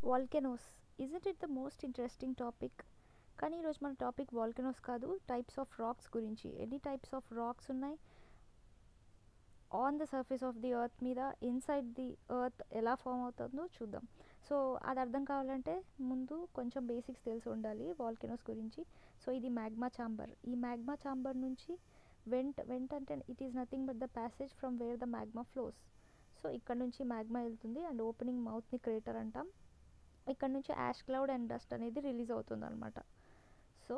Volcanoes isn't it the most interesting topic. కానీ ఈరోజు మన టాపిక్ వాల్కెనోస్ కాదు, టైప్స్ ఆఫ్ రాక్స్ గురించి. ఎన్ని టైప్స్ ఆఫ్ రాక్స్ ఉన్నాయి on the surface of the earth మీద, ఇన్సైడ్ ది ఎర్త్ ఎలా ఫామ్ అవుతుందో చూద్దాం. సో అది అర్థం కావాలంటే ముందు కొంచెం బేసిక్స్ తెలిసి ఉండాలి వాల్కెనోస్ గురించి. సో ఇది మ్యాగ్మా ఛాంబర్. ఈ మ్యాగ్మా ఛాంబర్ నుంచి వెంట్ అంటే it is nothing but the passage from where the magma flows. So ఇక్కడ నుంచి మ్యాగ్మా వెళ్తుంది అండ్ ఓపెనింగ్ మౌత్ని క్రేటర్ అంటాం. ఇక్కడ నుంచి యాష్ క్లౌడ్ అండ్ డస్ట్ అనేది రిలీజ్ అవుతుంది అనమాట. సో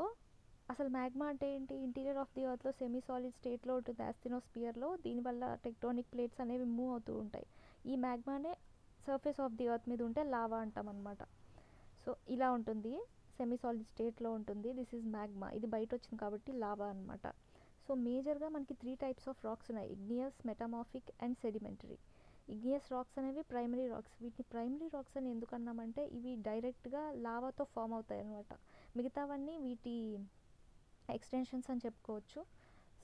అసలు మ్యాగ్మా అంటే ఏంటి? ఇంటీరియర్ ఆఫ్ ది ఎర్త్లో సెమీ సాలిడ్ స్టేట్లో ఉంటుంది ఆస్థెనోస్పియర్లో. దీనివల్ల టెక్టోనిక్ ప్లేట్స్ అనేవి మూవ్ అవుతూ ఉంటాయి. ఈ మ్యాగ్మానే సర్ఫేస్ ఆఫ్ ది ఎర్త్ మీద ఉంటే లావా అంటాం అనమాట. సో ఇలా ఉంటుంది, సెమీ సాలిడ్ స్టేట్లో ఉంటుంది. This is magma. ఇది బయట వచ్చింది కాబట్టి లావా అనమాట. సో మేజర్గా మనకి 3 టైప్స్ ఆఫ్ రాక్స్ ఉన్నాయి: igneous, metamorphic and sedimentary. Igneous rocks అనేవి ప్రైమరీ రాక్స్. వీటిని ప్రైమరీ రాక్స్ అని ఎందుకు అన్నామంటే ఇవి డైరెక్ట్గా లావాతో ఫామ్ అవుతాయి అనమాట. మిగతావన్నీ వీటి ఎక్స్టెన్షన్స్ అని చెప్పుకోవచ్చు.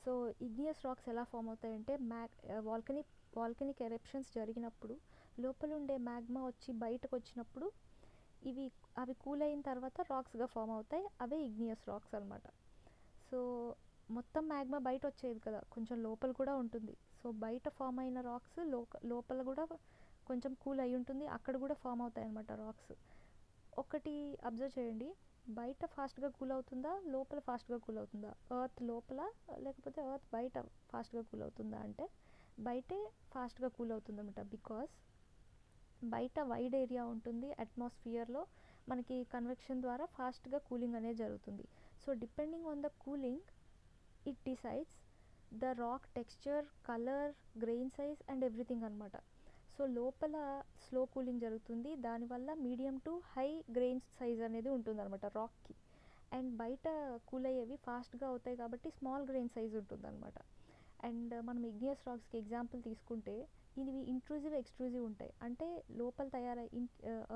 సో ఇగ్నియస్ రాక్స్ ఎలా ఫామ్ అవుతాయంటే వాల్కనిక్ ఎరప్షన్స్ జరిగినప్పుడు లోపల ఉండే మ్యాగ్మా వచ్చి బయటకు వచ్చినప్పుడు అవి కూల్ అయిన తర్వాత రాక్స్గా ఫామ్ అవుతాయి. అవే ఇగ్నియస్ రాక్స్ అనమాట. సో మొత్తం మ్యాగ్మా బయట వచ్చేది కదా, కొంచెం లోపల కూడా ఉంటుంది. సో బయట ఫామ్ అయిన రాక్స్ లోపల కూడా కొంచెం కూల్ అయి ఉంటుంది, అక్కడ కూడా ఫామ్ అవుతాయి అనమాట రాక్స్. ఒకటి అబ్జర్వ్ చేయండి, బయట ఫాస్ట్గా కూల్ అవుతుందా, లోపల ఫాస్ట్గా కూల్ అవుతుందా? ఎర్త్ లోపల లేకపోతే ఎర్త్ బయట ఫాస్ట్గా కూల్ అవుతుందా అంటే బయటే ఫాస్ట్గా కూల్ అవుతుంది అనమాట. బికాస్ బయట వైడ్ ఏరియా ఉంటుంది అట్మాస్ఫియర్లో, మనకి కన్వెక్షన్ ద్వారా ఫాస్ట్గా కూలింగ్ అనేది జరుగుతుంది. So depending on the cooling it decides the rock texture, colour, grain size and everything అనమాట. సో లోపల స్లో కూలింగ్ జరుగుతుంది, దానివల్ల medium to high grain size అనేది ఉంటుంది అనమాట రాక్కి. అండ్ బయట కూల్ అయ్యేవి ఫాస్ట్గా అవుతాయి కాబట్టి స్మాల్ గ్రెయిన్ సైజ్ ఉంటుంది అనమాట. అండ్ మనం ఇగ్నియస్ రాక్స్కి ఎగ్జాంపుల్ తీసుకుంటే ఇవి ఇంట్రూజివ్, ఎక్స్ట్రూజివ్ ఉంటాయి. అంటే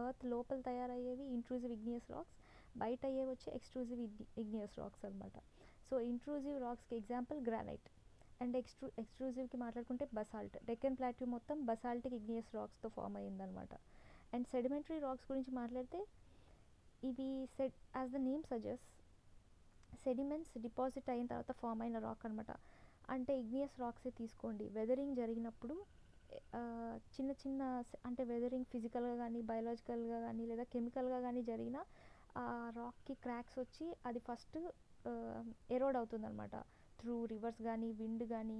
ఎర్త్ లోపల తయారయ్యేవి ఇంట్రూజివ్ ఇగ్నియస్ రాక్స్, బయట అయ్యేవి వచ్చి ఎక్స్ట్రూజివ్ ఇగ్నియస్ రాక్స్ అనమాట. సో ఇంట్రూజివ్ రాక్స్కి ఎగ్జాంపుల్ గ్రానైట్. అండ్ ఎక్స్ట్రూజివ్కి మాట్లాడుకుంటే బసాల్ట్. డెక్కన్ ప్లాట్యూ మొత్తం బసాల్టిక్ ఇగ్నియస్ రాక్స్తో ఫామ్ అయ్యిందనమాట. అండ్ సెడిమెంటరీ రాక్స్ గురించి మాట్లాడితే ఇవి as the name suggest sediments deposit అయిన తర్వాత ఫామ్ అయిన రాక్ అనమాట. అంటే ఇగ్నియస్ రాక్సే తీసుకోండి, వెదరింగ్ జరిగినప్పుడు చిన్న చిన్న అంటే వెదరింగ్ ఫిజికల్గా కానీ బయలాజికల్గా కానీ లేదా కెమికల్గా కానీ జరిగిన ఆ రాక్కి క్రాక్స్ వచ్చి అది ఫస్ట్ ఎరోడ్ అవుతుంది అనమాట. త్రూ రివర్స్ కానీ విండ్ కానీ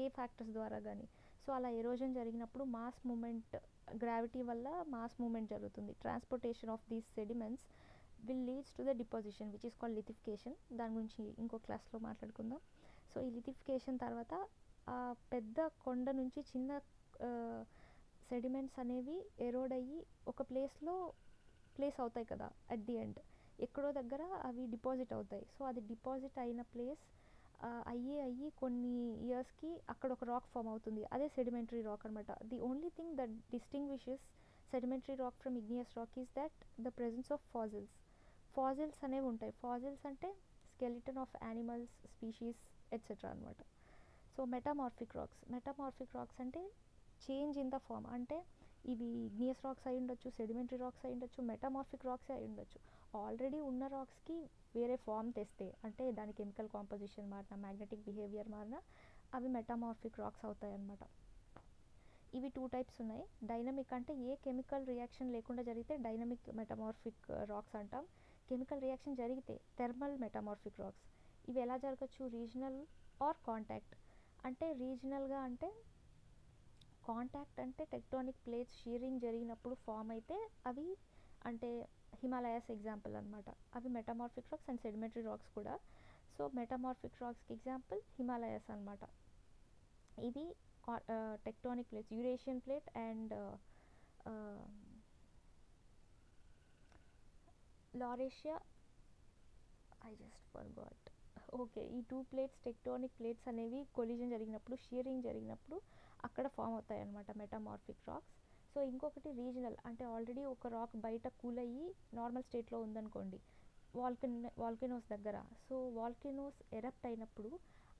ఏ ఫ్యాక్టర్స్ ద్వారా కానీ. సో అలా ఎరోజన్ జరిగినప్పుడు మాస్ మూమెంట్, గ్రావిటీ వల్ల మాస్ మూమెంట్ జరుగుతుంది. Transportation of these sediments will leads to the deposition which is called lithification. దాని గురించి ఇంకో క్లాస్లో మాట్లాడుకుందాం. సో ఈ లిథిఫికేషన్ తర్వాత ఆ పెద్ద కొండ నుంచి చిన్న సెడిమెంట్స్ అనేవి ఎరోడ్ అయ్యి ఒక ప్లేస్ అవుతాయి కదా అట్ ది ఎండ్, ఎక్కడో దగ్గర అవి డిపాజిట్ అవుతాయి. సో అది డిపాజిట్ అయిన ప్లేస్ అయ్యి కొన్ని ఇయర్స్కి అక్కడ ఒక రాక్ ఫామ్ అవుతుంది, అదే సెడిమెంటరీ రాక్ అనమాట. The only thing that distinguishes sedimentary rock from igneous rock is that the presence of fossils అనేవి ఉంటాయి. ఫాజిల్స్ అంటే skeleton of animals, species etcetera అనమాట. సో మెటామార్ఫిక్ రాక్స్ అంటే చేంజ్ ఇన్ ద ఫామ్. అంటే ఇవి igneous rocks అయి ఉండొచ్చు, sedimentary rocks అయి ఉండొచ్చు, మెటామార్ఫిక్ రాక్స్ అయి ఉండొచ్చు. ఆల్రెడీ ఉన్న రాక్స్కి వేరే ఫామ్ తెస్తే, అంటే దాని కెమికల్ కాంపోజిషన్ మారినా, మ్యాగ్నెటిక్ బిహేవియర్ మారినా అవి మెటామార్ఫిక్ రాక్స్ అవుతాయి అన్నమాట. ఇవి 2 టైప్స్ ఉన్నాయి. డైనమిక్ అంటే ఏ కెమికల్ రియాక్షన్ లేకుండా జరిగితే డైనమిక్ మెటామార్ఫిక్ రాక్స్ అంటాం. కెమికల్ రియాక్షన్ జరిగితే థెర్మల్ మెటామార్ఫిక్ రాక్స్. ఇవి ఎలా జరగచ్చు? Regional or contact. అంటే రీజనల్గా అంటే కాంటాక్ట్ అంటే టెక్టోనిక్ ప్లేట్స్ షీరింగ్ జరిగినప్పుడు ఫామ్ అయితే అవి, అంటే హిమాలయాస్ ఎగ్జాంపుల్ అనమాట. అవి metamorphic rocks and sedimentary rocks కూడా. సో మెటామార్ఫిక్ రాక్స్కి ఎగ్జాంపుల్ హిమాలయాస్ అనమాట. ఇవి tectonic plates, Eurasian plate and Laurasia, I just forgot. Okay, ఈ 2 ప్లేట్స్, టెక్టోనిక్ ప్లేట్స్ అనేవి కొలిజన్ జరిగినప్పుడు, షియరింగ్ జరిగినప్పుడు అక్కడ ఫామ్ అవుతాయి అన్నమాట మెటామార్ఫిక్ రాక్స్. సో ఇంకొకటి రీజనల్, అంటే ఆల్రెడీ ఒక రాక్ బయట కూల్ అయ్యి నార్మల్ స్టేట్లో ఉందనుకోండి వాల్కెనోస్ దగ్గర. సో వాల్కెనోస్ ఎరప్ట్ అయినప్పుడు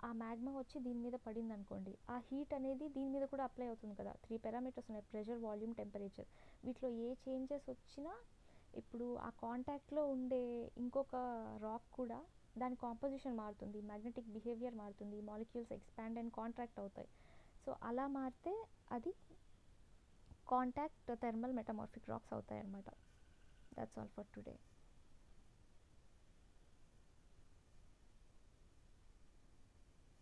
ఆ మ్యాగ్మా వచ్చి దీని మీద పడింది అనుకోండి, ఆ హీట్ అనేది దీని మీద కూడా అప్లై అవుతుంది కదా. 3 పారామీటర్స్ ఉన్నాయి: ప్రెషర్, వాల్యూమ్, టెంపరేచర్. వీటిలో ఏ చేంజెస్ వచ్చినా ఇప్పుడు ఆ కాంటాక్ట్లో ఉండే ఇంకొక రాక్ కూడా దాని కాంపోజిషన్ మారుతుంది, మ్యాగ్నెటిక్ బిహేవియర్ మారుతుంది, మాలిక్యూల్స్ ఎక్స్పాండ్ అండ్ కాంట్రాక్ట్ అవుతాయి. సో అలా మారితే అది కాంటాక్ట్ థర్మల్ మెటమార్ఫిక్ రాక్స్ అవుతాయి అన్నమాట. That's all for today.